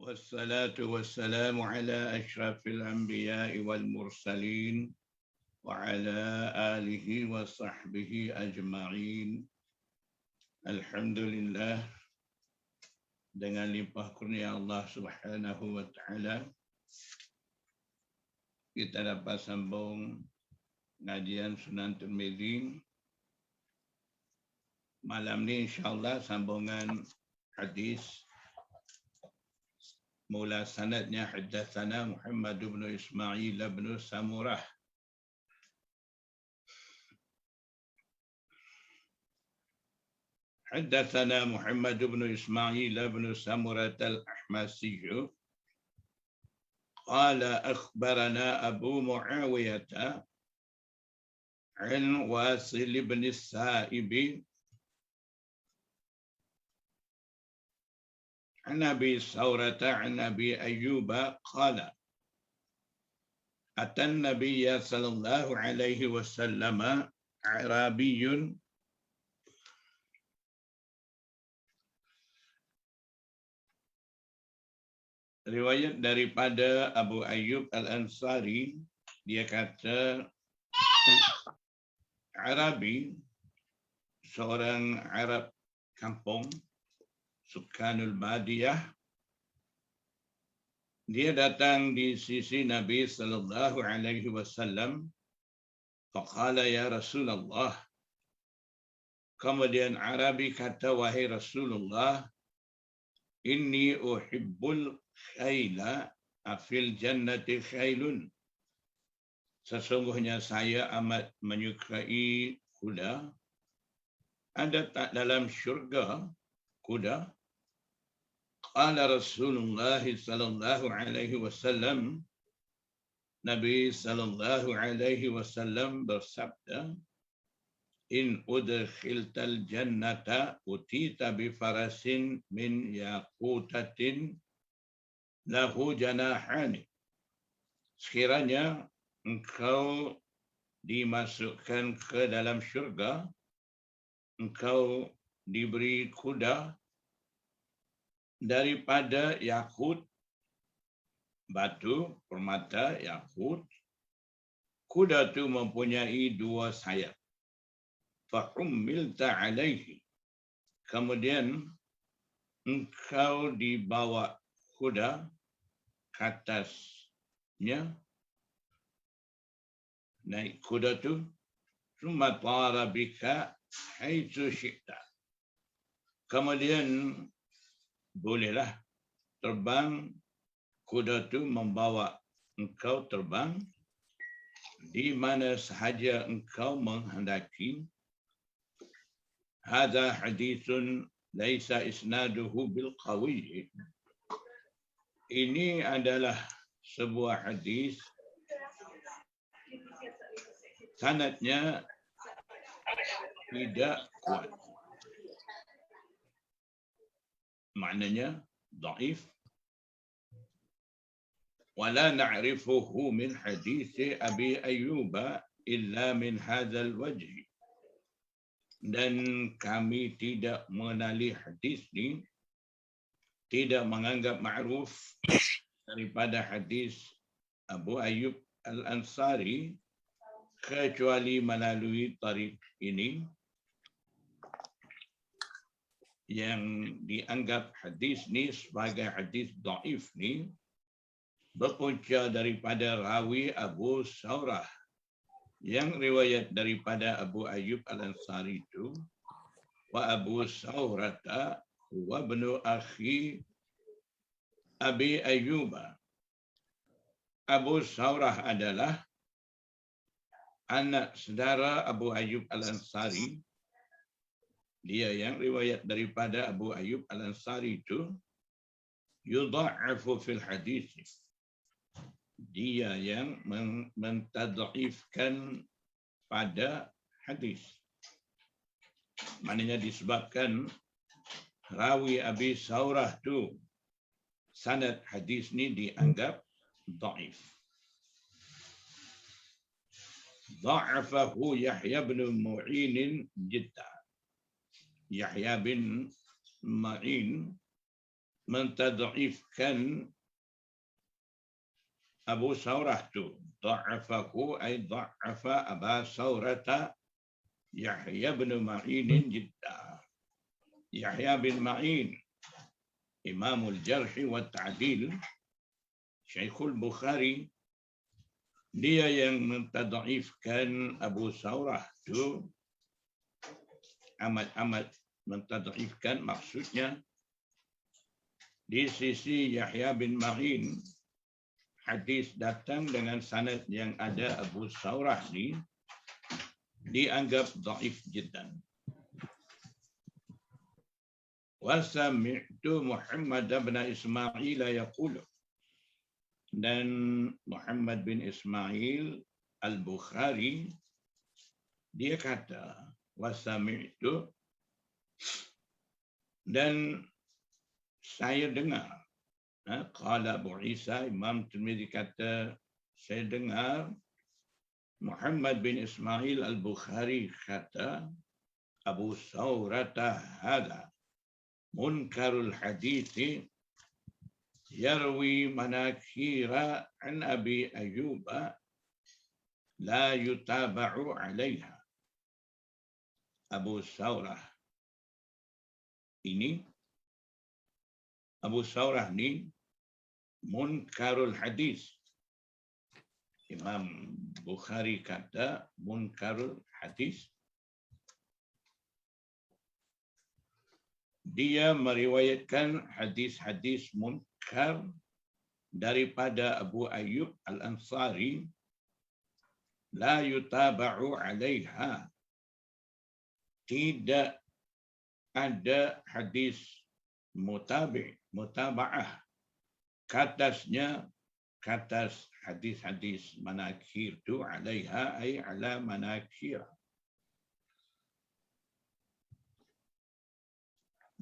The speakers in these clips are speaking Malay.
والصلاة والسلام على أشرف الأنبياء والمرسلين وعلى آله وصحبه أجمعين. Alhamdulillah, dengan limpah kurnia Allah Subhanahu wa taala kita dapat sambung ngajian Sunan Tirmizi. Malam ni insyaallah sambungan hadis mula sanadnya haddatsana Muhammad bin Ismail bin Samurah حدثنا محمد بن إسماعيل بن سمرة الأحمسي قال أخبرنا أبو معاوية عن واصل بن السائب عن أبي ثورة عن أبي أيوب قال أتى النبي صلى الله عليه وسلم أعرابي riwayat daripada Abu Ayyub Al-Ansari, dia kata Arabi, seorang Arab kampung, Sukanul Badiyah, dia datang di sisi Nabi sallallahu alaihi wasallam. Faqala ya Rasulullah. Kemudian Arabi kata, wahai Rasulullah, inni uhibbul khaila afil jannati khailun. Sesungguhnya saya amat menyukai kuda. Ada tak dalam syurga kuda? Qala Rasulullah sallallahu alaihi wasallam. Nabi sallallahu alaihi wasallam bersabda, in udkhiltal jannata utita bi farasin min yaqutatin lahu janahani. Sekiranya engkau dimasukkan ke dalam syurga, engkau diberi kuda daripada yakut, batu permata yakut. Kuda itu mempunyai dua sayap. Fa'ummilta alaihi. Kemudian engkau dibawa kuda ke atasnya, naik kuda tu, summa tara bika haitsu syi'ta. Kemudian bolehlah terbang, kuda tu membawa engkau terbang di mana sahaja engkau menghendaki. Hadza haditsun laisa isnaduhu bil qawi. Ini adalah sebuah hadis sanadnya tidak kuat. Maknanya dhaif. Wala na'rifuhu min hadis Abi Ayyub illa min hadzal wajh. Dan kami tidak mengenali hadis ini, tidak menganggap ma'ruf daripada hadis Abu Ayyub Al-Ansari kecuali melalui tarik ini yang dianggap hadis ni sebagai hadis dhaif ni berpunca daripada rawi Abu Saurah yang riwayat daripada Abu Ayyub Al-Ansari itu, wa Abu Saurata wa ibnu akhi Abi Ayyub. Abu Saurah adalah anak saudara Abu Ayyub Al-Ansari. Dia yang riwayat daripada Abu Ayyub Al-Ansari itu yudha'afu fil hadis. Dia yang mentadhaifkan pada hadis. Maknanya disebabkan rawi Abi Saurah tu, sanad hadis ni dianggap dhaif. Dha'afahu Yahya bin Mu'in jidda. Yahya bin Ma'in mentad'ifkan Abu Saurah tu. Da'afahu ay da'afa Aba Saurata Yahya bin Ma'in jidda. Yahya bin Ma'in, Imamul Jarh wa Ta'dil, Syekhul Bukhari, dia yang mentad'ifkan Abu Saurah tu amat-amat mentad'ifkan, maksudnya di sisi Yahya bin Ma'in hadis datang dengan sanad yang ada Abu Saurah ni dianggap dhaif jiddan. Wa sami'tu Muhammad bin Ismail yaqulu, dan Muhammad bin Ismail Al-Bukhari dia kata, wasami'tu, dan saya dengar, qala Abu Isa, Imam Tirmizi kata, saya dengar Muhammad bin Ismail Al-Bukhari kata, Abu Saurata hadha munkarul hadithi yarwi manakira an Abi Ayyub la yutaba'u alaiha. Abu Saurah ini, Abu Saurah ni munkarul hadis. Imam Bukhari kata munkarul hadis. Dia meriwayatkan hadis-hadis munkar daripada Abu Ayyub Al-Ansari, la yutaba'u alaiha, tidak ada hadis mutaba'ah katasnya, katas hadis-hadis manakir tu, alaiha ay ala manakir.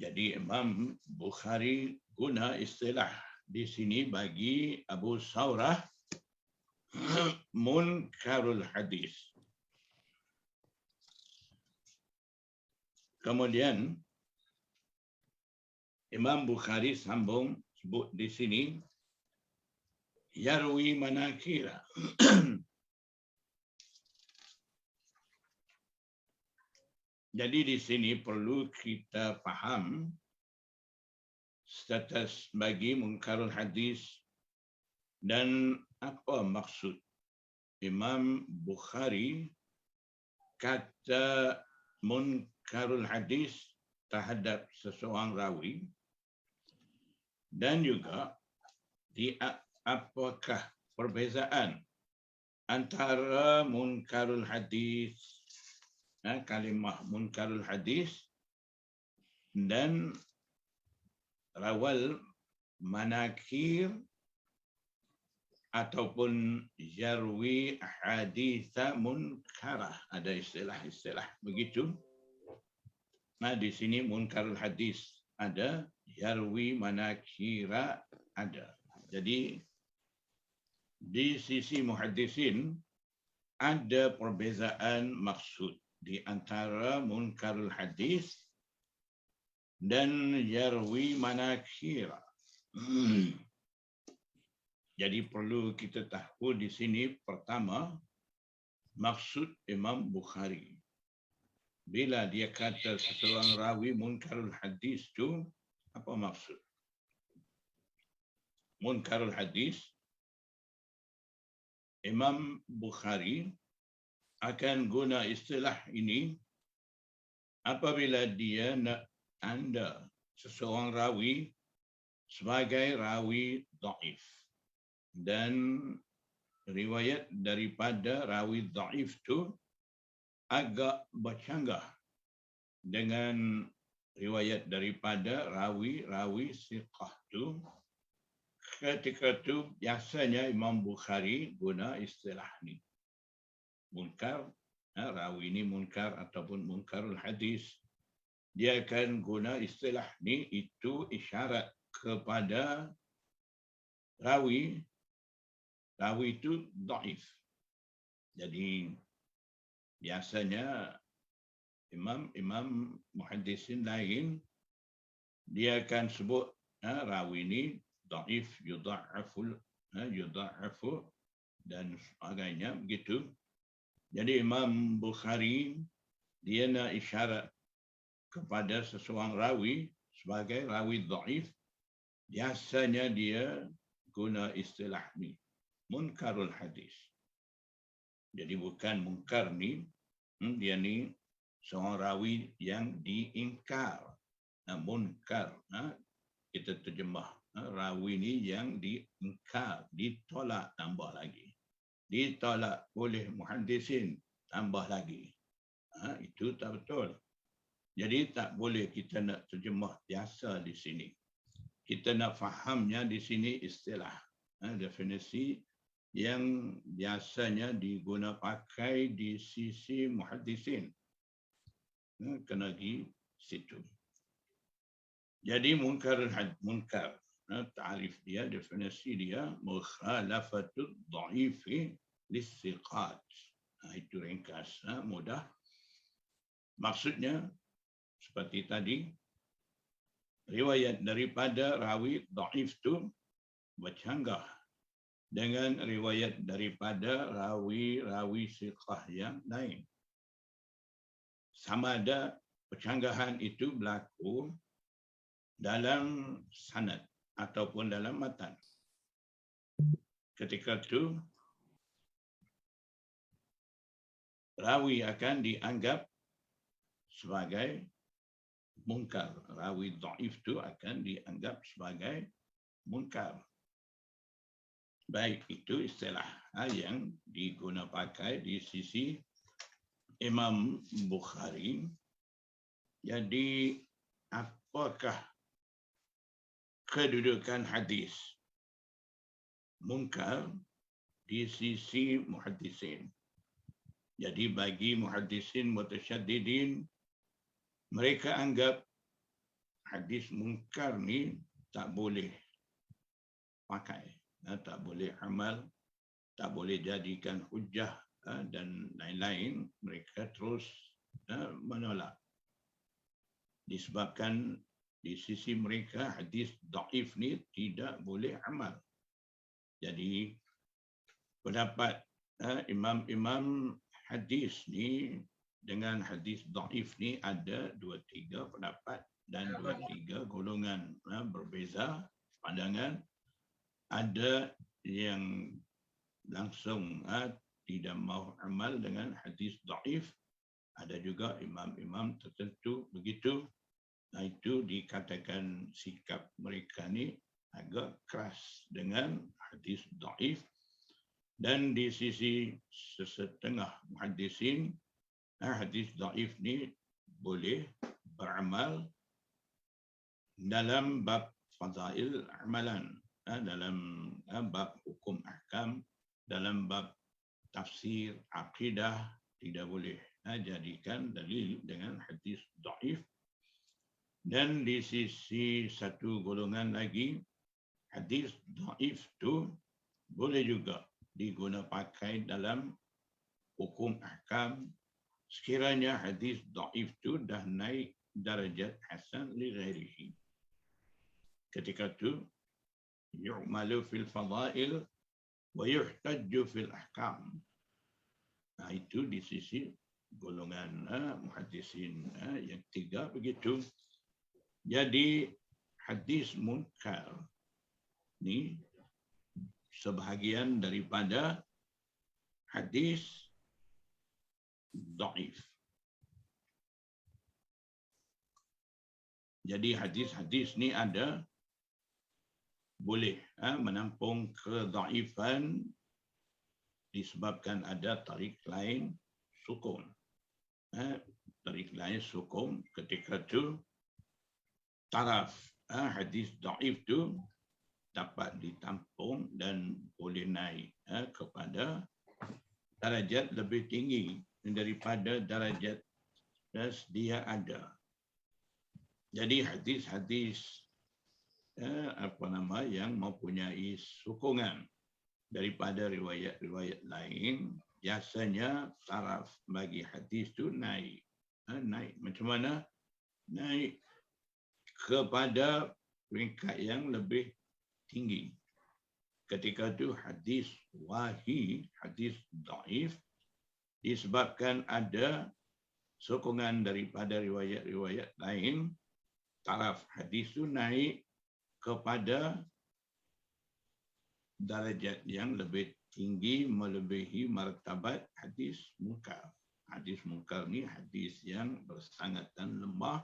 Jadi Imam Bukhari guna istilah di sini bagi Abu Saurah munkarul hadis. Kemudian Imam Bukhari sambung sebut di sini yarwi manakira. Jadi di sini perlu kita faham status bagi munkarul hadis dan apa maksud Imam Bukhari kata munkarul hadis terhadap seseorang rawi, dan juga di apakah perbezaan antara munkarul hadis, kalimah munkarul hadis, dan rawal manakir ataupun jarwi haditha munkarah. Ada istilah-istilah begitu. Nah, di sini munkarul hadis ada, jarwi manakira ada. Jadi di sisi muhaddisin ada perbezaan maksud di antara munkarul hadis dan jarwi manakira. Jadi perlu kita tahu di sini pertama maksud Imam Bukhari. Bila dia kata seseorang rawi munkarul hadis tu, apa maksud? Munkarul hadis, Imam Bukhari akan guna istilah ini apabila dia nak anda seseorang rawi sebagai rawi dhaif, dan riwayat daripada rawi dhaif tu agak bercanggah dengan riwayat daripada rawi-rawi siqah tu. Ketika tu biasanya Imam Bukhari guna istilah ni. Munkar, rawi ni munkar ataupun munkarul hadis, dia akan guna istilah ni, itu isyarat kepada rawi itu dhaif. Jadi biasanya imam muhaddisin lain dia akan sebut rawi ini dhaif, yudha'afu dan sebagainya begitu. Jadi Imam Bukhari dia nak isyarat kepada seseorang rawi sebagai rawi dhaif, biasanya dia guna istilah ni, munkarul hadis. Jadi bukan munkar ni, dia ni seorang rawi yang diingkar. Munkar, kita terjemah. Rawi ni yang diingkar, ditolak, tambah lagi. Ditolak oleh muhaddisin, tambah lagi. Itu tak betul. Jadi tak boleh kita nak terjemah biasa di sini. Kita nak fahamnya di sini istilah, definisi yang biasanya diguna pakai di sisi muhaddisin. Kena pergi situ. Jadi munkar, ta'rif dia, definisi dia, mukhalafatul dha'ifi lissiqat. Itu ringkas, mudah. Maksudnya, seperti tadi, riwayat daripada rawi dhaif itu bercanggah dengan riwayat daripada rawi siqah yang lain. Sama ada percanggahan itu berlaku dalam sanad ataupun dalam matan. Ketika itu, rawi akan dianggap sebagai munkar. Rawi dhaif itu akan dianggap sebagai munkar. Baik, itu istilah yang diguna pakai di sisi Imam Bukhari. Jadi, apakah kedudukan hadis munkar di sisi muhaddisin? Jadi, bagi muhaddisin mutasyaddidin, mereka anggap hadis munkar ni tak boleh pakai, tak boleh amal, tak boleh jadikan hujah dan lain-lain. Mereka terus menolak. Disebabkan di sisi mereka hadis dhaif ni tidak boleh amal. Jadi pendapat imam-imam hadis ni dengan hadis dhaif ni ada 2-3 pendapat dan 2-3 golongan berbeza pandangan. Ada yang langsung tidak mahu amal dengan hadis dhaif. Ada juga imam-imam tertentu begitu. Itu dikatakan sikap mereka ni agak keras dengan hadis dhaif. Dan di sisi sesetengah muhaddisin, hadis dhaif ni boleh beramal dalam bab fadail amalan, dalam bab hukum ahkam, dalam bab tafsir, akidah, tidak boleh jadikan dalil dengan hadis dhaif. Dan di sisi satu golongan lagi, hadis dhaif itu boleh juga diguna pakai dalam hukum ahkam sekiranya hadis dhaif itu dah naik darajat hasan li ghairihi. Ketika itu yu'malu fil fadail wa yuhtajju fil ahkam. Itu di sisi golongan muhaddisin yang tiga begitu. Jadi hadis munkar ni sebahagian daripada hadis dhaif. Jadi hadis-hadis ni ada boleh menampung kedhaifan disebabkan ada tarik lain sukun. Tarik lain sukun ketika itu taraf hadis dhaif itu dapat ditampung dan boleh naik kepada darajat lebih tinggi daripada darajat dia ada. Jadi hadis-hadis yang mempunyai sokongan daripada riwayat-riwayat lain, biasanya taraf bagi hadis itu naik. Naik macam mana? Naik kepada peringkat yang lebih tinggi. Ketika itu hadis wahi, hadis dhaif, disebabkan ada sokongan daripada riwayat-riwayat lain, taraf hadis itu naik kepada darjat yang lebih tinggi melebihi martabat hadis munkar. Hadis munkar ni hadis yang bersangatan lemah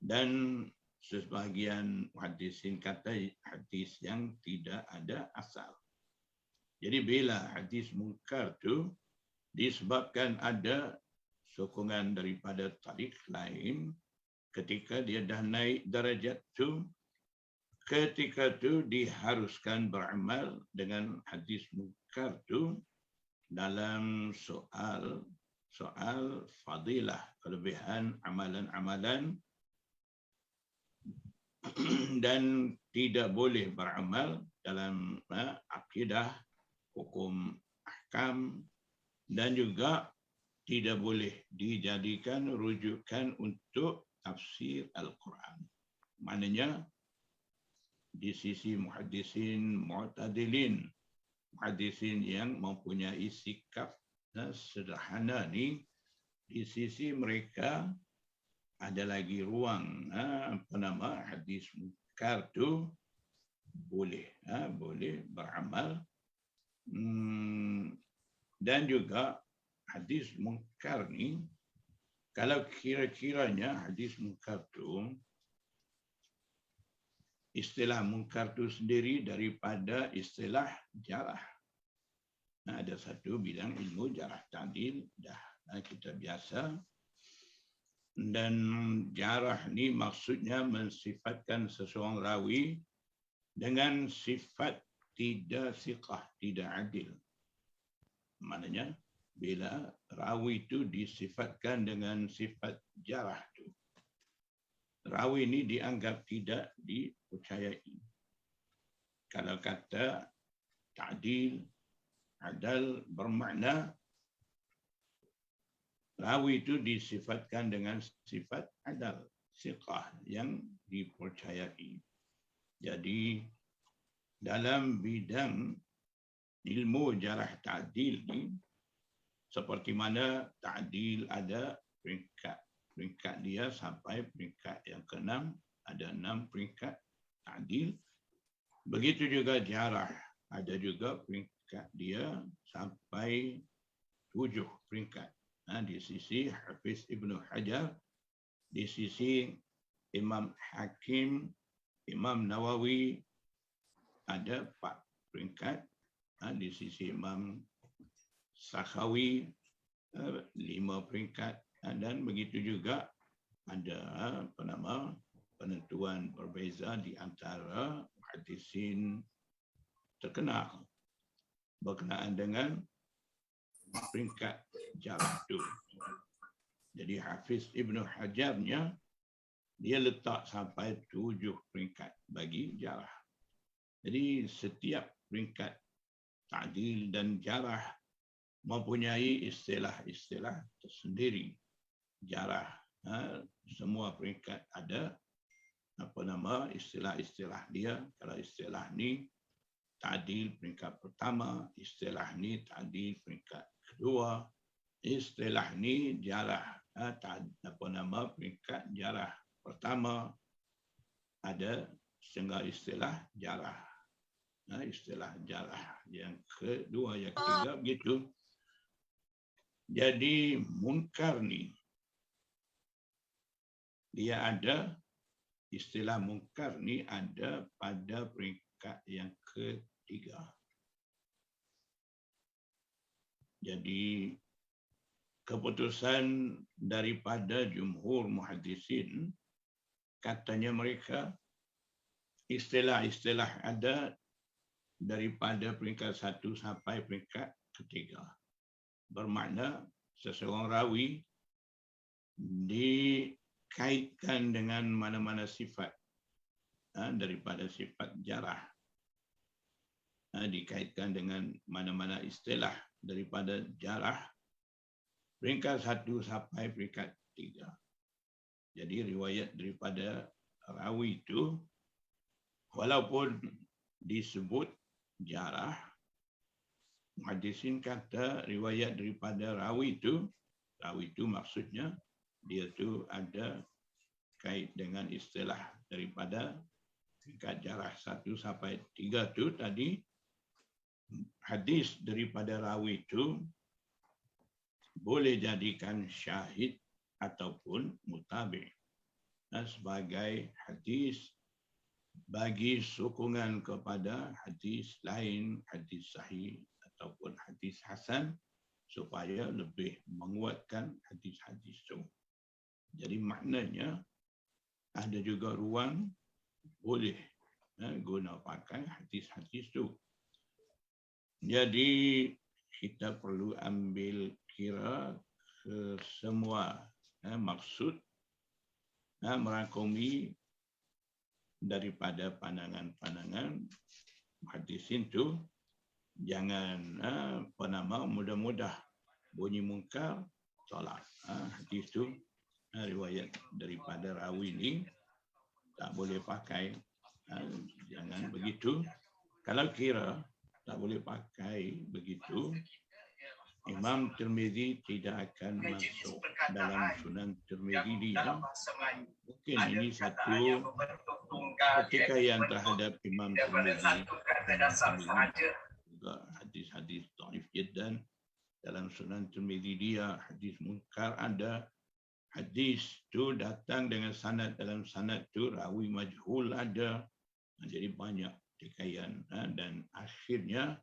dan sebahagian hadisin kata hadis yang tidak ada asal. Jadi bila hadis munkar tu disebabkan ada sokongan daripada tarik lain, ketika dia dah naik darjat tu, ketika tu diharuskan beramal dengan hadis munkar tu dalam soal fadilah, kelebihan amalan-amalan, dan tidak boleh beramal dalam akidah, hukum ahkam, dan juga tidak boleh dijadikan rujukan untuk tafsir Al-Quran. Maknanya di sisi muhaddisin mu'tadilin, muhaddisin yang mempunyai sikap sederhana ni, di sisi mereka ada lagi ruang hadis munkar tu boleh beramal, dan juga hadis munkar ni, kalau kira-kiranya hadis munkar tu, istilah munkar tu sendiri daripada istilah jarah. Ada satu bidang ilmu jarah ta'dil, dah kita biasa. Dan jarah ni maksudnya mensifatkan seseorang rawi dengan sifat tidak siqah, tidak adil. Maknanya bila rawi itu disifatkan dengan sifat jarah tu, rawi ini dianggap tidak dipercayai. Kalau kata ta'dil, adal bermakna rawi itu disifatkan dengan sifat adal, siqah, yang dipercayai. Jadi dalam bidang ilmu jarah ta'dil ni, seperti mana ta'dil ada peringkat dia sampai peringkat yang ke-6, ada 6 peringkat ta'dil. Begitu juga jarah, ada juga peringkat dia sampai 7 peringkat. Di sisi Hafiz Ibnu Hajar, di sisi Imam Hakim, Imam Nawawi ada 4 peringkat, di sisi Imam Sakhawi 5 peringkat, dan begitu juga ada penentuan berbeza di antara hadisin terkenal berkenaan dengan peringkat jarah itu. Jadi Hafiz Ibnu Hajarnya dia letak sampai 7 peringkat bagi jarah. Jadi setiap peringkat ta'dil dan jarah mempunyai istilah-istilah tersendiri. Jarah, semua peringkat ada istilah-istilah dia. Kalau istilah ni ta'dil peringkat pertama, istilah ni ta'dil peringkat kedua, istilah ni jarah, peringkat jarah pertama, ada setengah istilah jarah, istilah jarah yang kedua, yang ketiga, begitu. Jadi munkar ni, dia ada, istilah munkar ni ada pada peringkat yang ketiga. Jadi keputusan daripada jumhur muhaddisin, katanya mereka istilah-istilah ada daripada peringkat 1 sampai peringkat ketiga. Bermakna seseorang rawi dikaitkan dengan mana-mana sifat daripada sifat jarah, dikaitkan dengan mana-mana istilah daripada jarah, peringkat 1 sampai peringkat 3. Jadi riwayat daripada rawi itu walaupun disebut jarah, muhaddisin kata riwayat daripada rawi itu maksudnya dia tu ada kait dengan istilah daripada tingkat jarah 1 sampai 3 tu tadi. Hadis daripada rawi itu boleh jadikan syahid ataupun mutabi' sebagai hadis bagi sokongan kepada hadis lain, hadis sahih ataupun hadis hasan, supaya lebih menguatkan hadis-hadis itu. Jadi maknanya ada juga ruang boleh guna pakai hadis-hadis itu. Jadi kita perlu ambil kira ke semua maksud merangkumi daripada pandangan-pandangan muhaddisin itu. Jangan mudah-mudah bunyi mungkar tolak hadis itu, riwayat daripada rawi ini tak boleh pakai. Jangan begitu. Kalau kira tak boleh pakai begitu, Imam Tirmizi tidak akan masuk dalam Sunan Tirmizi dia. Mungkin ini satu pertikaian terhadap Imam Tirmizi. Juga hadis-hadis dhaif jiddan dalam Sunan Tirmizi dia, hadis munkar ada. Hadis tu datang dengan sanad, dalam sanad tu rawi majhul ada. Jadi banyak pertikaian dan akhirnya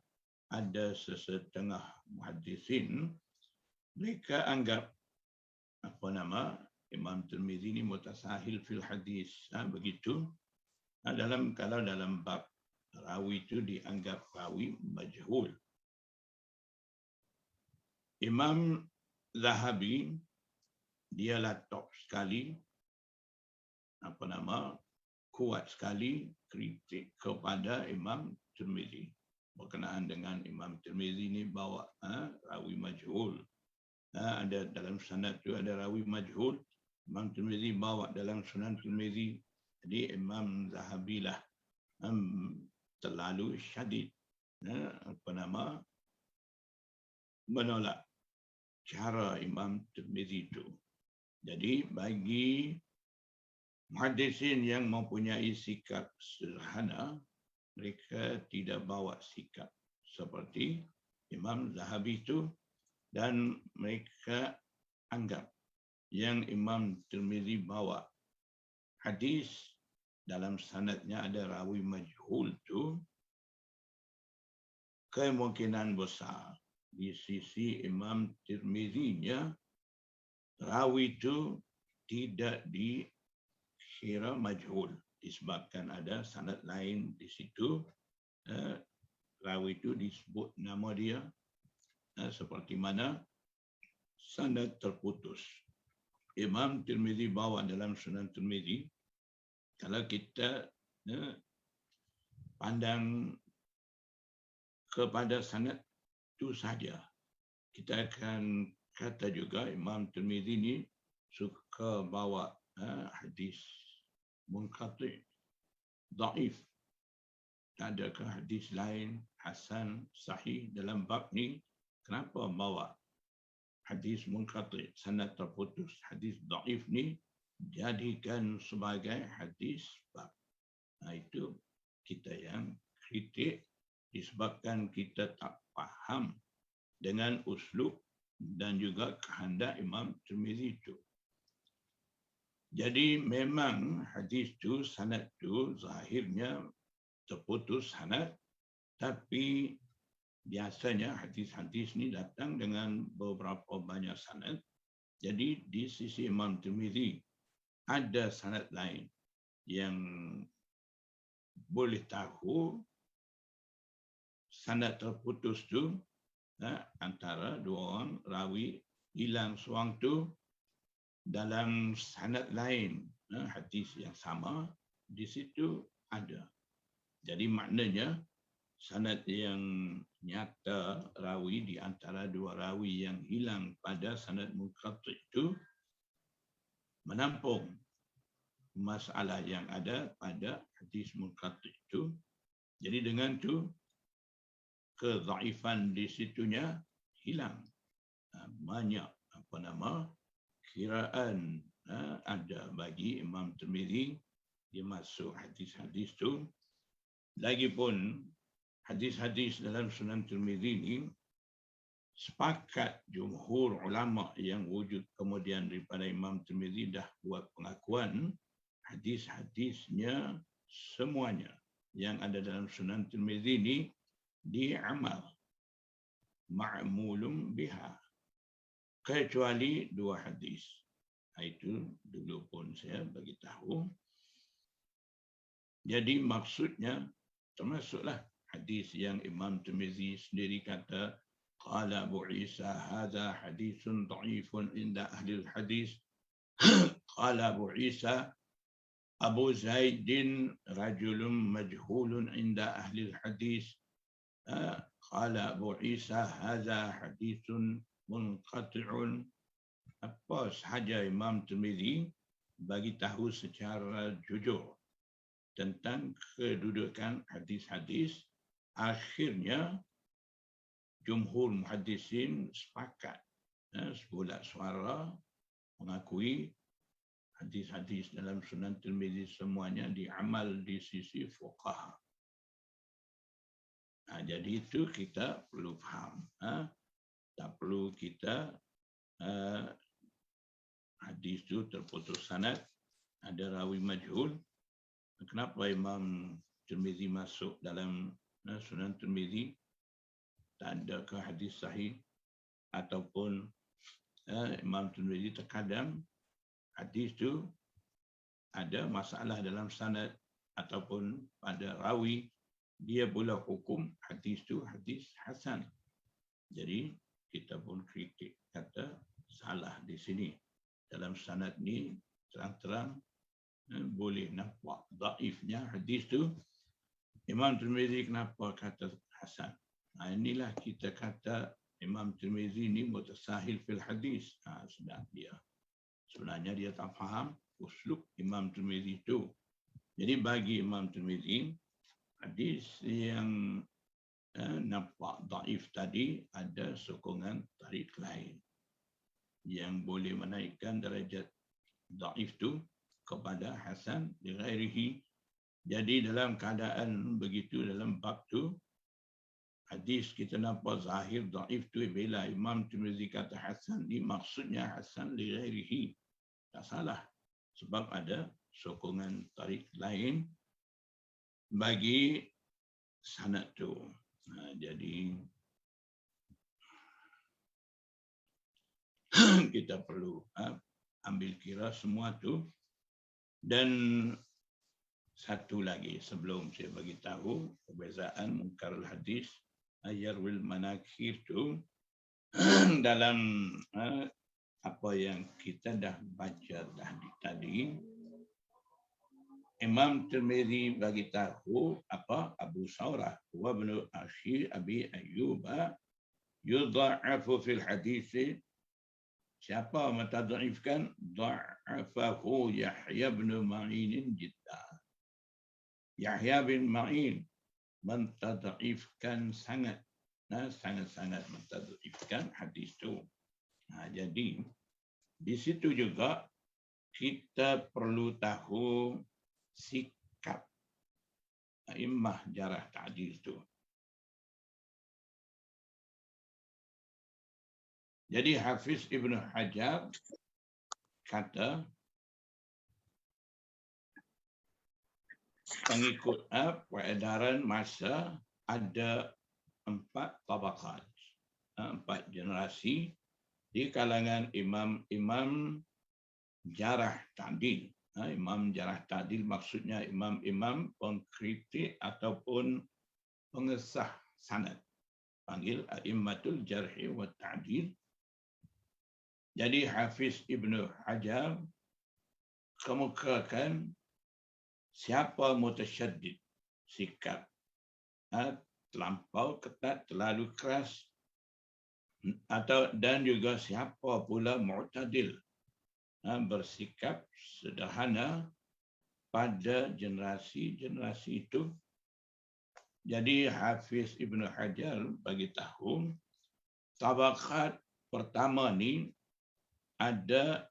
ada sesetengah muhaddisin mereka anggap Imam Tirmizi ini mutasahil fil hadis, begitu. Kalau dalam bab rawi itu dianggap rawi majhul. Imam Zahabi dialah top sekali, kuat sekali kritik kepada Imam Tirmizi berkenaan dengan Imam Tirmizi ini bawa rawi majhul. Ada dalam sanad tu ada rawi majhul, Imam Tirmizi bawa dalam Sunan Tirmizi. Jadi Imam Zahabi lah terlalu syadid menolak cara Imam Tirmizi itu. Jadi bagi muhaddisin yang mempunyai sikap sederhana, mereka tidak bawa sikap seperti Imam Zahabi itu, dan mereka anggap yang Imam Tirmizi bawa hadis dalam sanadnya ada rawi majhul itu, kemungkinan besar di sisi Imam Tirmizi-nya rawi itu tidak dikira majhul disebabkan ada sanad lain di situ. Rawi itu disebut nama dia seperti mana sanad terputus. Imam Tirmizi bawa dalam Sunan Tirmizi, kalau kita pandang kepada sanad itu saja, kita akan kata juga Imam Tirmizi ini suka bawa hadis munqati, dhaif. Adakah hadis lain hasan, sahih dalam bab ni? Kenapa bawa hadis munqati, sanad terputus, hadis dhaif ni jadikan sebagai hadis bab? Itu kita yang kritik disebabkan kita tak faham dengan uslub dan juga kehendak Imam Tirmizi itu. Jadi memang hadis itu, sanad itu zahirnya terputus sanad, tapi biasanya hadis-hadis ini datang dengan beberapa banyak sanad. Jadi di sisi Imam Tirmizi ada sanad lain yang boleh tahu sanad terputus itu antara dua orang rawi, hilang seorang tu dalam sanad lain, hadis yang sama di situ ada. Jadi maknanya sanad yang nyata rawi di antara dua rawi yang hilang pada sanad munqati itu menampung masalah yang ada pada hadis munqati itu. Jadi dengan tu kedhaifan di situnya hilang. Banyak kiraan ada bagi Imam Tirmizi dia masuk hadis-hadis tu. Lagipun hadis-hadis dalam Sunan Tirmizi ini sepakat jumhur ulama yang wujud kemudian daripada Imam Tirmizi dah buat pengakuan hadis-hadisnya semuanya yang ada dalam Sunan Tirmizi ini diamal ma'mulum biha kecuali dua hadis. Itu dulu pun saya bagi tahu. Jadi maksudnya termasuklah hadis yang Imam Tirmizi sendiri kata qala Abu Isa hadza haditsun dha'ifun inda ahli hadis. Qala Abu Isa Abu Zaidin rajulun majhulun inda ahli hadis. Qala Abu Isa hadza haditsun munqati'un. Apa sahaja Imam Tirmizi bagi tahu secara jujur tentang kedudukan hadis-hadis, akhirnya jumhur muhaddisin sepakat sebulat suara mengakui hadis-hadis dalam Sunan Tirmizi semuanya diamal di sisi fuqaha. Jadi itu kita perlu faham. Tak perlu kita hadis itu terputus sanad, ada rawi majhul. Kenapa Imam Tirmizi masuk dalam Sunan Tirmizi? Tak ada ke hadis sahih ataupun Imam Tirmizi terkadang hadis itu ada masalah dalam sanad ataupun pada rawi, dia pula hukum hadis itu hadis hasan. Jadi kita pun kritik kata salah di sini. Dalam sanad ni terang-terang boleh nampak dhaifnya hadis tu. Imam Tirmizi kenapa kata hasan? Inilah kita kata Imam Tirmizi ni mutasahil fil hadis. Sedang dia. Sebenarnya dia tak faham uslub Imam Tirmizi itu. Jadi bagi Imam Tirmizi, hadis yang nampak dhaif tadi ada sokongan tarik lain yang boleh menaikkan darjat dhaif tu kepada hasan li ghairihi. Jadi dalam keadaan begitu dalam bab tu hadis kita nampak zahir dhaif tu bila Imam Tirmizi kata hasan ni maksudnya hasan li ghairihi. Tak salah sebab ada sokongan tarik lain bagi sanad tu. Jadi kita perlu ambil kira semua tu. Dan satu lagi sebelum saya bagi tahu perbezaan munkarul hadis ayarwil manakir tu dalam apa yang kita dah baca tadi. Imam Tirmizi bagi tahu apa Abu Saurah wa ibn Ashi Abi Ayyub yudha'afu fil hadis. Siapa mentadhaifkan? Dha'afahu Yahya bin Ma'in jiddah. Yahya bin Ma'in mentadhaifkan sangat-sangat mentadhaifkan hadis itu. Jadi di situ juga kita perlu tahu sikap a'immah jarah ta'dil itu. Jadi Hafiz Ibn Hajar kata pengikut peredaran masa ada 4 tabaqat, 4 generasi di kalangan imam-imam jarah ta'dil. Imam jarah ta'dil maksudnya imam-imam pengkritik ataupun pengesah sanad. Panggil a'immatul jarhi wa ta'dil. Jadi Hafiz Ibn Hajar kemukakan siapa mutasyaddid, sikap terlampau ketat, terlalu keras, dan juga siapa pula mu'tadil, bersikap sederhana pada generasi-generasi itu. Jadi Hafiz Ibnu Hajar bagi tahu tabaqat pertama ni ada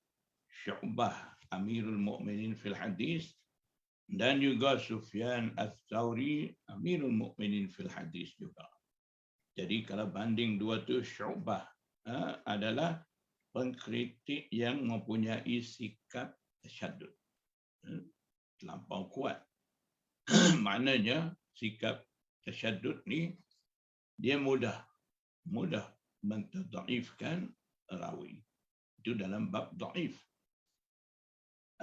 Syu'bah Amirul Mukminin fil Hadis dan juga Sufyan Ats-Tsauri Amirul Mukminin fil Hadis juga. Jadi kalau banding dua tu, Syu'bah adalah pengkritik yang mempunyai sikap tasyaddud, terlampau kuat. Maknanya sikap tasyaddud ni dia mudah mentadhaifkan rawi. Itu dalam bab dhaif.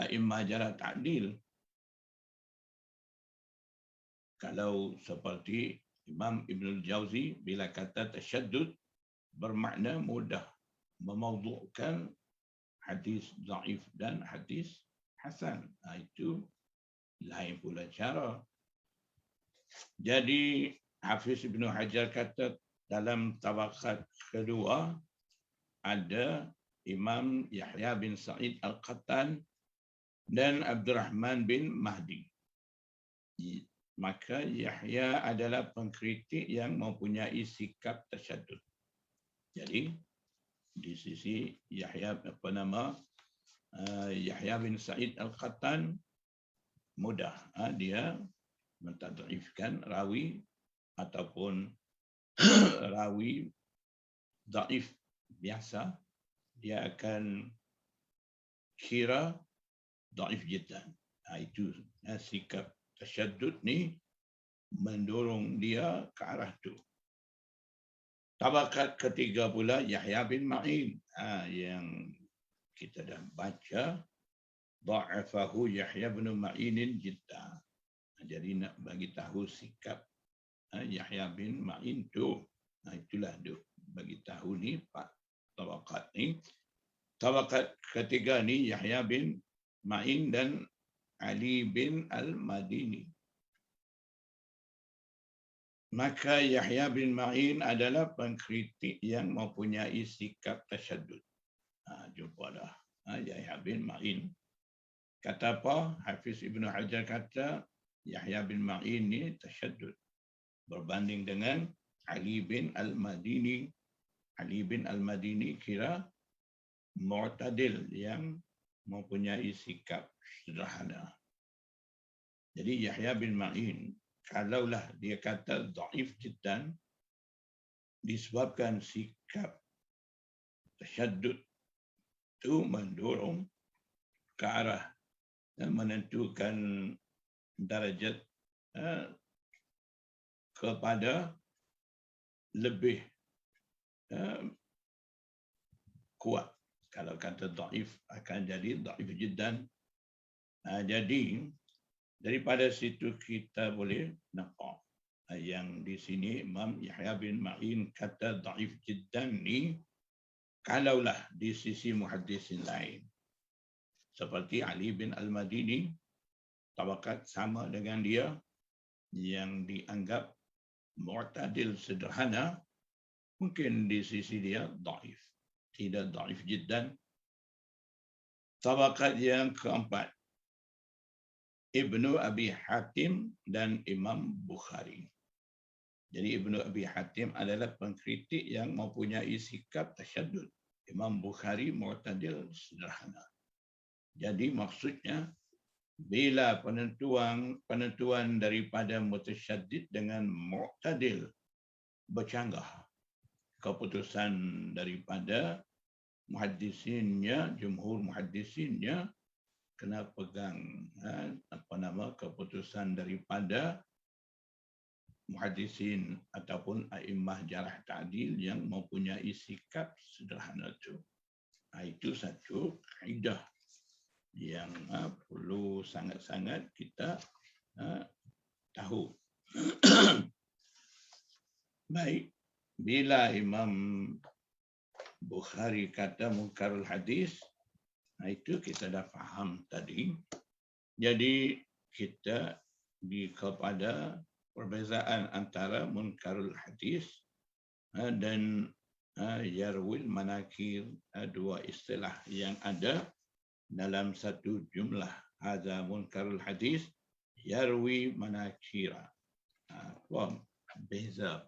A'immah jarh ta'dil, kalau seperti Imam Ibn Jauzi bila kata tasyaddud bermakna mudah memawdu'kan hadis dhaif dan hadis hasan. Itu lain pula cara. Jadi Hafiz Ibnu Hajar kata dalam tabaqat kedua ada Imam Yahya bin Sa'id Al-Qattan dan Abdurrahman bin Mahdi. Maka Yahya adalah pengkritik yang mempunyai sikap tasyaddud. Jadi di sisi Yahya Yahya bin Sa'id Al-Qattan mudah dia mentadhaifkan rawi ataupun rawi dhaif biasa, dia akan kira dhaif jiddan. Itu sikap tasyaddud ni mendorong dia ke arah tu. Tabaqat ketiga pula Yahya bin Ma'in, yang kita dah baca dha'afahu Yahya bin Ma'in jiddan. Jadi nak bagi tahu sikap Yahya bin Ma'in tu, itulah dia bagi tahu ni Pak tabaqat ni. Tabaqat ketiga ni Yahya bin Ma'in dan Ali bin Al-Madini. Maka Yahya bin Ma'in adalah pengkritik yang mempunyai sikap tasyaddud. Jumpa dah Yahya bin Ma'in. Kata apa? Hafiz Ibnu Hajar kata Yahya bin Ma'in ni tasyaddud berbanding dengan Ali bin Al-Madini. Ali bin Al-Madini kira mu'tadil yang mempunyai sikap sederhana. Jadi Yahya bin Ma'in, kalaulah dia kata dhaif jiddan, disebabkan sikap tasyaddud itu mendorong ke arah menentukan darjat kepada lebih kuat. Kalau kata dhaif akan jadi dhaif jiddan. Jadi daripada situ kita boleh nampak yang di sini Imam Yahya bin Ma'in kata dhaif jiddan ni kalaulah di sisi muhaddisin lain seperti Ali bin Al-Madini, tabaqat sama dengan dia yang dianggap mu'tadil sederhana, mungkin di sisi dia dhaif, tidak dhaif jiddan. Tabaqat yang keempat Ibnu Abi Hatim dan Imam Bukhari. Jadi Ibnu Abi Hatim adalah pengkritik yang mempunyai sikap tasyaddud. Imam Bukhari mu'tadil sederhana. Jadi maksudnya bila penentuan daripada mutasyaddid dengan mu'tadil bercanggah, keputusan daripada muhaddisinnya, jumhur muhaddisinnya kena pegang keputusan daripada muhaddisin ataupun a'immah jarh ta'dil yang mempunyai sikap sederhana itu. Itu satu kaedah yang perlu sangat-sangat kita tahu. Baik, bila Imam Bukhari kata munkarul hadis, itu kita dah faham tadi. Jadi kita kepada perbezaan antara munkarul hadis dan yarwil manakir, dua istilah yang ada dalam satu jumlah hadza munkarul hadis yarwi manakira. Apa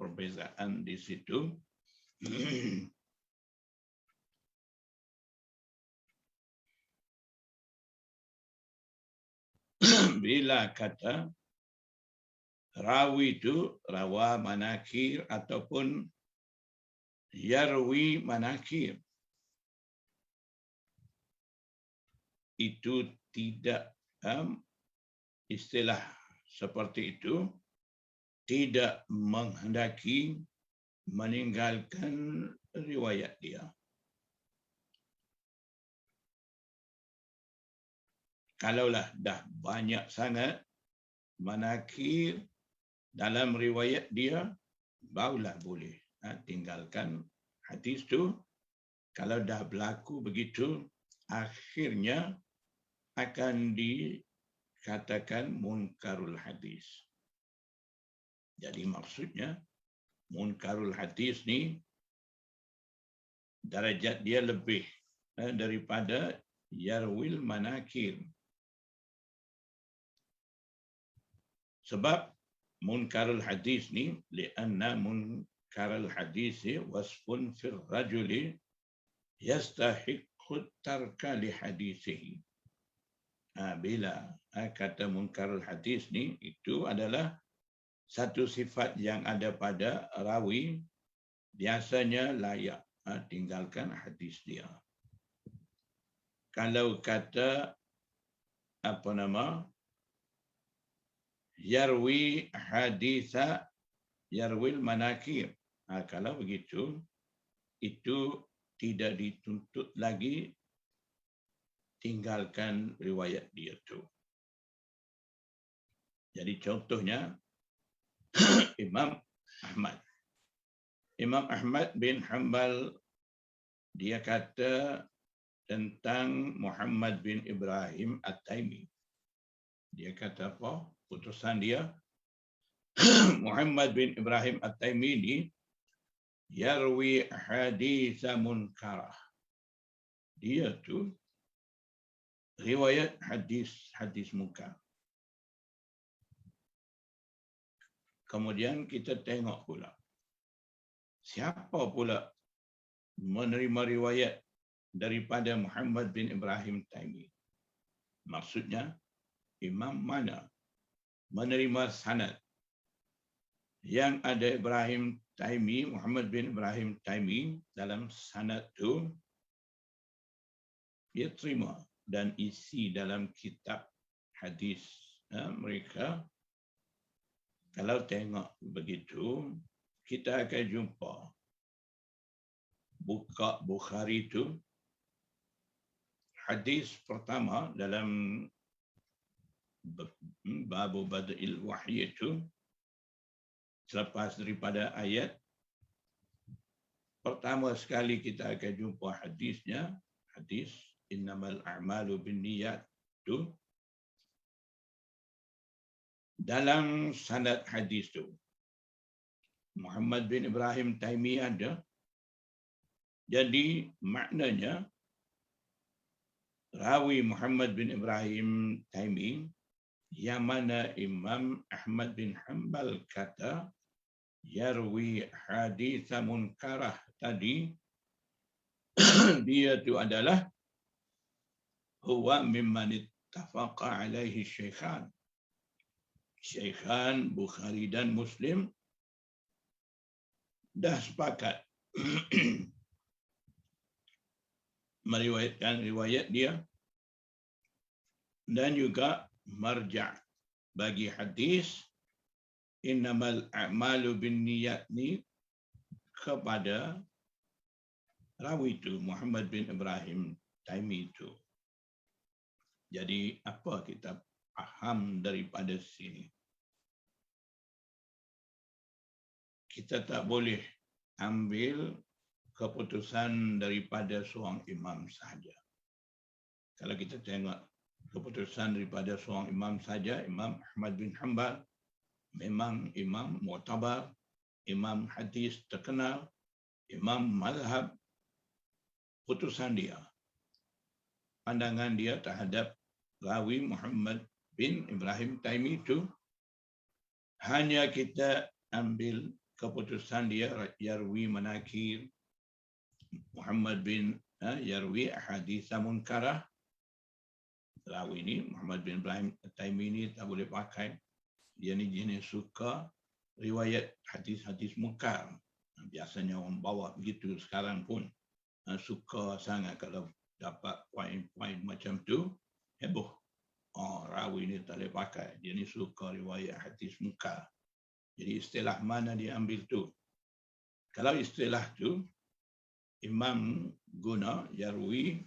perbezaan di situ? Bila kata rawi itu rawa manakir ataupun yarwi manakir, itu tidak istilah seperti itu tidak menghendaki meninggalkan riwayat dia. Kalaulah dah banyak sangat manakir dalam riwayat dia, barulah boleh tinggalkan hadis tu. Kalau dah berlaku begitu, akhirnya akan dikatakan munkarul hadis. Jadi maksudnya munkarul hadis ni darajat dia lebih daripada yarwil manakir. Sebab munkarul hadis ni lianna munkarul hadis wasfun fil rajuli yastahiqqu tarka li hadisihi. Bila kata munkarul hadis ni itu adalah satu sifat yang ada pada rawi, biasanya layak tinggalkan hadis dia. Kalau kata yarwi haditha yarwil manakir, kalau begitu itu tidak dituntut lagi tinggalkan riwayat dia tu. Jadi contohnya Imam Ahmad bin Hanbal, dia kata tentang Muhammad bin Ibrahim At-Taimi. Dia kata apa? Putusan dia, Muhammad bin Ibrahim At-Taimi ini yarwi haditha munkarah. Dia tu riwayat hadis munkar. Kemudian kita tengok pula, siapa pula menerima riwayat daripada Muhammad bin Ibrahim Taimi? Maksudnya, imam mana menerima sanad yang ada Ibrahim Taimi, Muhammad bin Ibrahim Taimi dalam sanad tu, dia terima dan isi dalam kitab hadis mereka. Kalau tengok begitu, kita akan jumpa buka Bukhari itu, hadis pertama dalam Babu Bada'il Wahyi itu, selepas daripada ayat pertama sekali kita akan jumpa hadisnya, hadis innamal a'malu binniyat itu. Dalam sanad hadis itu, Muhammad bin Ibrahim Taimi ada. Jadi maknanya rawi Muhammad bin Ibrahim Taimi yang mana Imam Ahmad bin Hanbal kata yarwi haditha munkarah tadi, dia itu adalah huwa mimman ittafaqa alaihi syaikhan. Syaikhan Bukhari dan Muslim dah sepakat meriwayatkan riwayat dia, dan juga marja' bagi hadis innamal a'malu binniyat ni kepada rawi itu Muhammad bin Ibrahim Taimi itu. Jadi apa kita faham daripada sini? Kita tak boleh ambil keputusan daripada seorang imam sahaja. Kalau kita tengok keputusan daripada seorang imam saja, Imam Ahmad bin Hanbal memang imam mu'tabar, imam hadis terkenal, imam mazhab, putusan dia, pandangan dia terhadap rawi Muhammad bin Ibrahim Taimi itu hanya kita ambil keputusan dia yarwi manakir Muhammad bin yarwi hadis munkarah. Rawi ini Muhammad bin Ibrahim Taimi ini tak boleh pakai. Dia ni jenis suka riwayat hadis-hadis munkar. Biasanya orang bawa begitu sekarang pun. Suka sangat kalau dapat poin-poin macam tu, heboh. Oh, rawi ni tak boleh pakai. Dia ni suka riwayat hadis munkar. Jadi istilah mana dia ambil tu? Kalau istilah tu, imam guna yarwi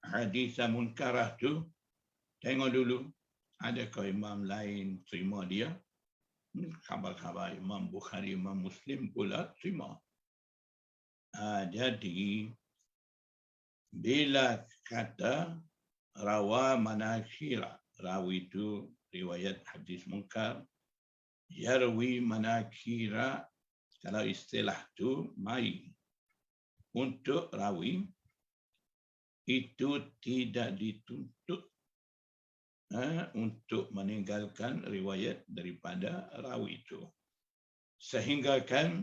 hadis munkarah tu, tengok dulu adakah imam lain terima dia. Khabar-khabar Imam Bukhari, Imam Muslim pula terima. Jadi bila kata rawa manakira, rawi itu riwayat hadis munkar, yarwi manakira, kalau istilah tu mai untuk rawi itu tidak dituntut untuk meninggalkan riwayat daripada rawi itu. Sehingga kan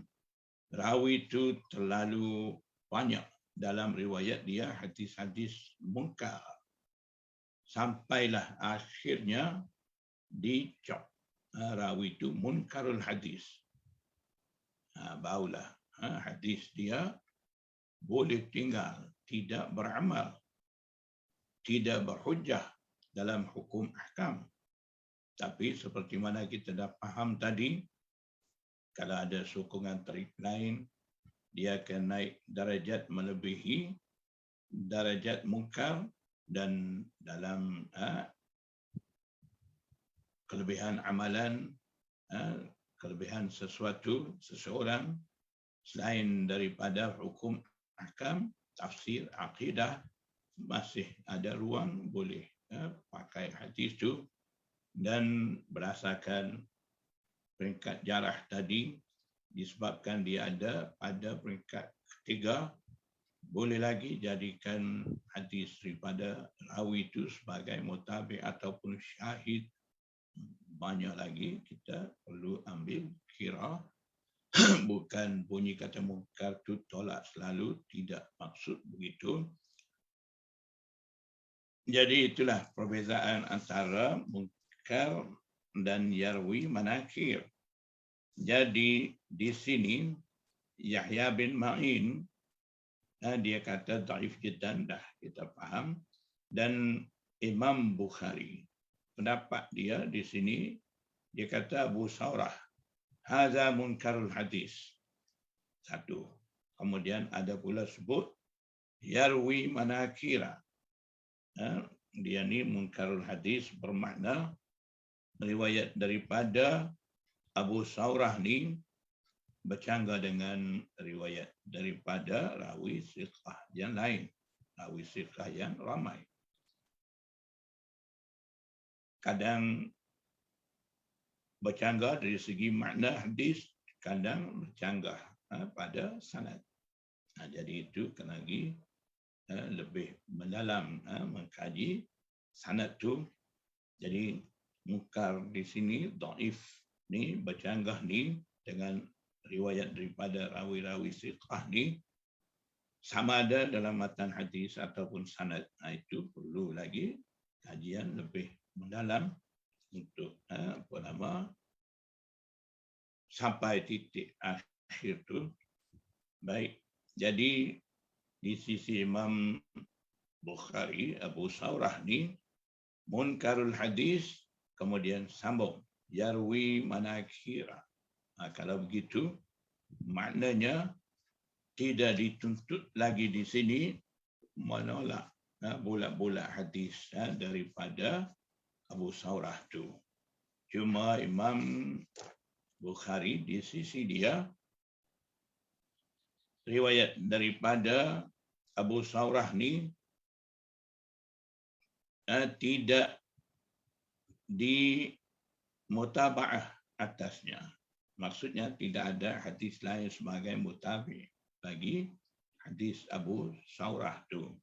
rawi itu terlalu banyak dalam riwayat dia hadis-hadis munkar. Sampailah akhirnya dicop rawi itu munkarul hadis. Barulah hadis dia boleh tinggal, tidak beramal, tidak berhujjah dalam hukum ahkam. Tapi seperti mana kita dah faham tadi, kalau ada sokongan tarik lain, dia akan naik darajat melebihi darajat munkar, dan dalam kelebihan amalan, kelebihan seseorang selain daripada hukum ahkam, tafsir, akidah, masih ada ruang boleh pakai hadis itu. Dan berdasarkan peringkat jarah tadi, disebabkan dia ada pada peringkat ketiga, boleh lagi jadikan hadis daripada rawi itu sebagai mutabi ataupun syahid. Banyak lagi kita perlu ambil kira. Bukan bunyi kata munkar itu tolak selalu, tidak maksud begitu. Jadi itulah perbezaan antara munkar dan yarwi manakir. Jadi di sini Yahya bin Ma'in dia kata dhaif jiddan, dah kita faham. Dan Imam Bukhari, pendapat dia di sini, dia kata Abu Saurah, hadza munkarul hadis. Satu. Kemudian ada pula sebut yarwi manakira. Dia ni munkarul hadis bermakna riwayat daripada Abu Saurah ni bercanggah dengan riwayat daripada rawi siqah yang lain, rawi siqah yang ramai. Kadang bercanggah dari segi makna hadis, kadang bercanggah pada sanad. Jadi itu kena lagi lebih mendalam mengkaji sanad tu. Jadi munkar di sini, dhaif ni, bercanggah ni dengan riwayat daripada rawi-rawi siqah ni, sama ada dalam matan hadis ataupun sanad. Itu perlu lagi kajian lebih mendalam untuk sampai titik akhir tu. Baik, jadi di sisi Imam Bukhari, Abu Saurah ni munkarul hadis, kemudian sambung yarwi manakira. Kalau begitu, maknanya tidak dituntut lagi di sini menolak bulat-bulat hadis daripada Abu Saurah tu. Cuma Imam Bukhari di sisi dia, riwayat daripada Abu Saurah ni tidak dimutabaah atasnya. Maksudnya tidak ada hadis lain sebagai mutabi bagi hadis Abu Saurah tu.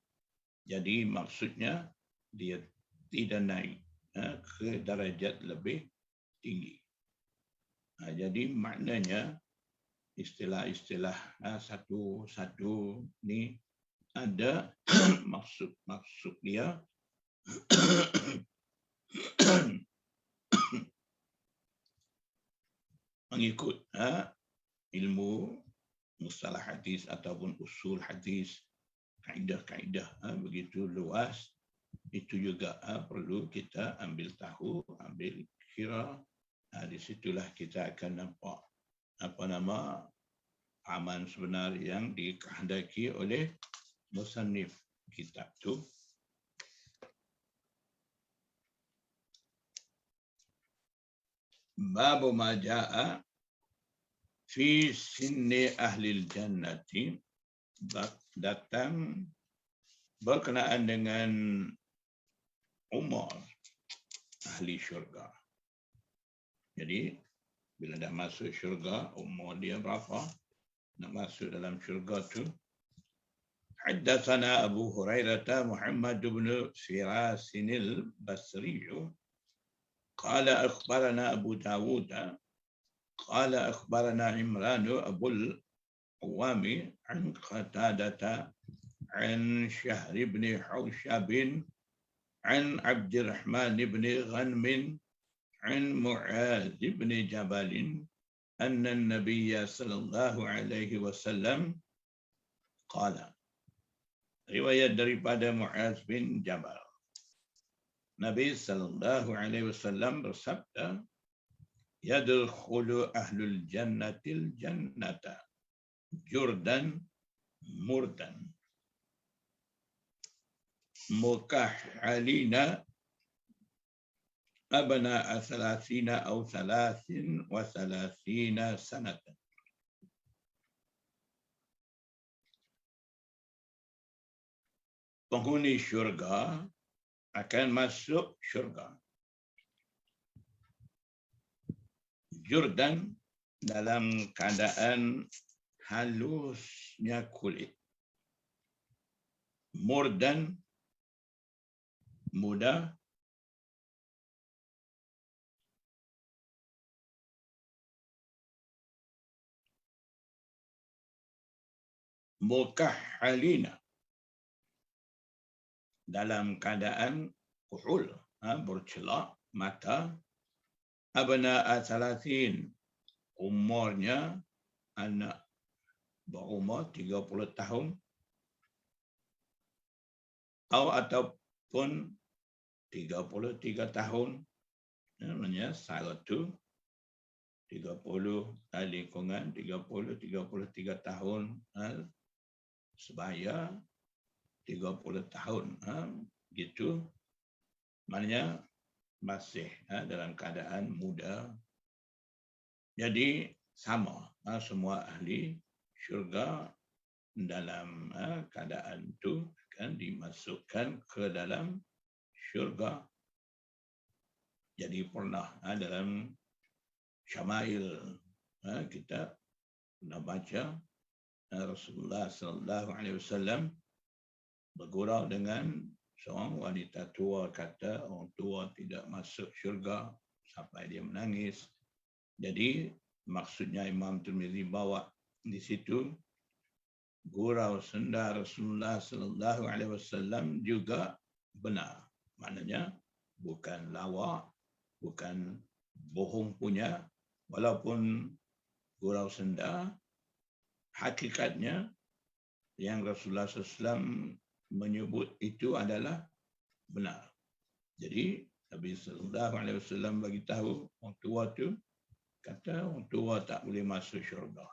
Jadi maksudnya dia tidak naik ke darajat lebih tinggi. Jadi maknanya istilah-istilah satu-satu ni ada maksud dia mengikut ilmu mustalah hadis ataupun usul hadis, kaedah-kaedah begitu luas. Itu juga perlu kita ambil tahu, ambil kira. Di situlah kita akan nampak aman sebenar yang dikehendaki oleh musannif kitab tu. Bab ma jaa fi sinni ahli jannati, datang berkenaan dengan umur ahli syurga. Jadi bila dah masuk syurga, umur dia berapa? Nak masuk dalam syurga tu. Haddatsana Abu Hurairah Muhammad bin Firas al-Basri qala akhbarana Abu Dawud qala akhbarana Imran Abu al-Awami an Qatadah an Shahr ibn Hawshab عن عبد الرحمن بن غنم عن معاذ بن جبل أن النبي صلى الله عليه وسلم قال. Riwayat daripada Muaz bin Jabal. Nabi sallallahu alaihi wasallam bersabda, yadkhulu ahlul jannatil jannata jurdan murdan mukahhalina abna'a 30 atau 33 sanatan. Penghuni syurga akan masuk syurga. Jurdan dalam keadaan halusnya kulit. Murdan muda. Mukahhalina dalam keadaan kuhul, bercelak mata. Abna'a 30, umurnya anak berumur 30 tahun. Ataupun 33 tahun. Namanya satu 30 lingkungan 33 tahun, sebaya 30 tahun, gitu. Maknanya masih dalam keadaan muda. Jadi sama semua ahli syurga dalam keadaan itu akan dimasukkan ke dalam syurga. Jadi pernah dalam Syama'il kita pernah baca Rasulullah sallallahu alaihi wasallam bergurau dengan seorang wanita tua, kata orang tua tidak masuk syurga sampai dia menangis. Jadi maksudnya Imam Tirmizi bawa di situ gurau senda Rasulullah sallallahu alaihi wasallam juga benar. Maknanya bukan lawak, bukan bohong punya, walaupun gurau senda, hakikatnya yang Rasulullah SAW menyebut itu adalah benar. Jadi Nabi SAW bagi tahu orang tua tu, kata orang tua tak boleh masuk syurga.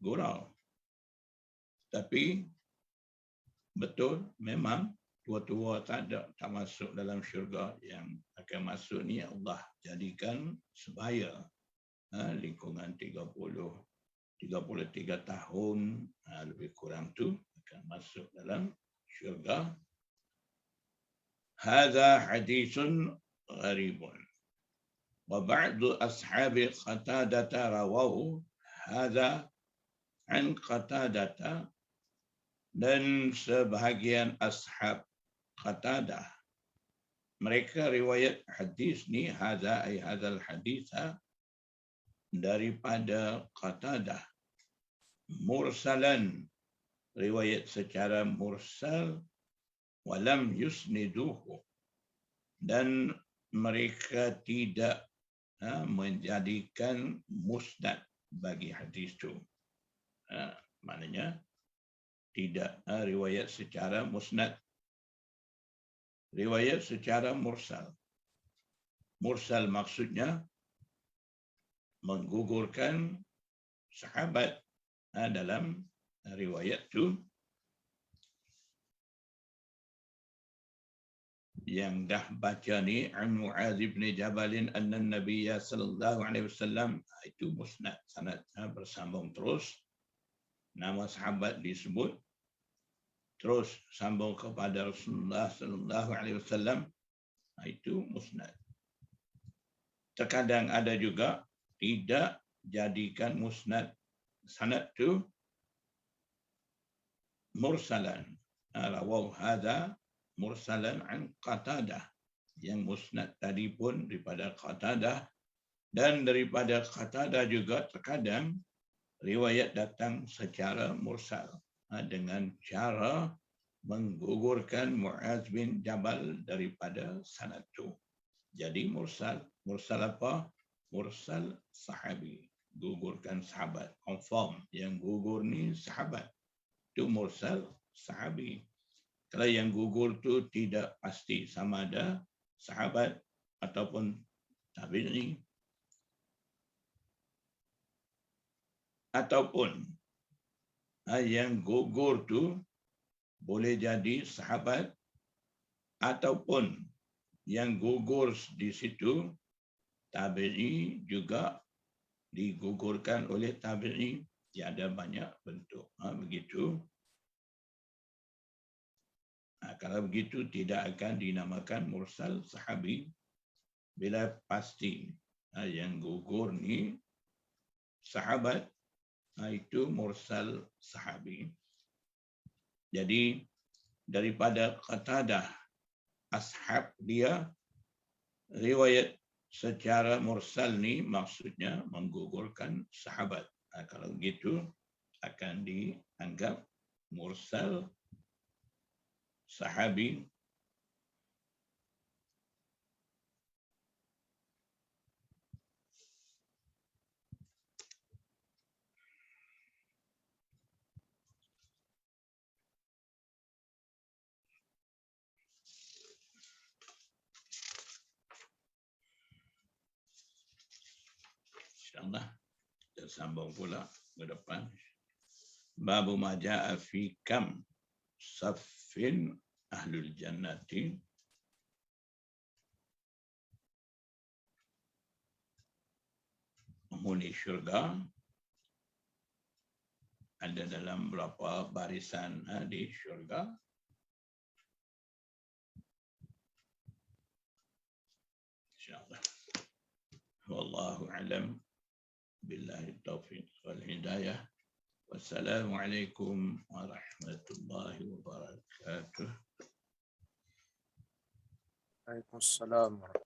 Gurau. Tapi betul memang tua-tua tak masuk dalam syurga. Yang akan masuk ni Allah jadikan sebaya lingkungan 33 tahun lebih kurang tu akan masuk dalam syurga. Hadza haditsun gharibun. Wa ba'du ashabi Qatadah rawahu hadza an Qatadah, dan sebahagian ashab Qatadah mereka riwayat hadis ni hadza ay hadzal haditha daripada Qatadah mursalan, riwayat secara mursal, walam yusniduhu, dan mereka tidak menjadikan musnad bagi hadis itu. Maknanya tidak riwayat secara musnad, riwayat secara mursal. Mursal maksudnya menggugurkan sahabat dalam riwayat itu yang dah baca ni an Mu'adz bin Jabal anna Nabiy sallallahu alaihi wasallam, itu musnad, sanad bersambung terus, nama sahabat disebut terus sambung kepada Rasulullah sallallahu alaihi wasallam, itu musnad. Terkadang ada juga tidak jadikan musnad sanad tu mursalan, rawahu hadza mursalan an Qatadah, yang musnad tadi pun daripada Qatadah, dan daripada Qatadah juga terkadang riwayat datang secara mursal dengan cara menggugurkan Mu'adz bin Jabal daripada sanad itu. Jadi mursal apa? Mursal sahabi, gugurkan sahabat, confirm yang gugur ni sahabat, itu mursal sahabi. Kalau yang gugur tu tidak pasti sama ada sahabat ataupun tabi'i, ataupun yang gugur tu boleh jadi sahabat, ataupun yang gugur di situ tabi'i juga digugurkan oleh tabi'i. Ya, ada banyak bentuk begitu. Kalau begitu tidak akan dinamakan mursal sahabi bila pasti yang gugur ni sahabat, itu mursal sahabi. Jadi daripada Qatadah ashab dia riwayat secara mursal ni maksudnya menggugurkan sahabat. Kalau begitu akan dianggap mursal sahabi. InsyaAllah kita sambung pula ke depan. Babu ma ja'a fi kam saffin ahlul jannati. Penghuni syurga ada dalam berapa barisan di syurga. InsyaAllah. Wallahu a'lam. Billahi taufiq wal hidayah. Wassalamualaikum warahmatullahi wabarakatuh. Waalaikumsalam warahmatullahi wabarakatuh.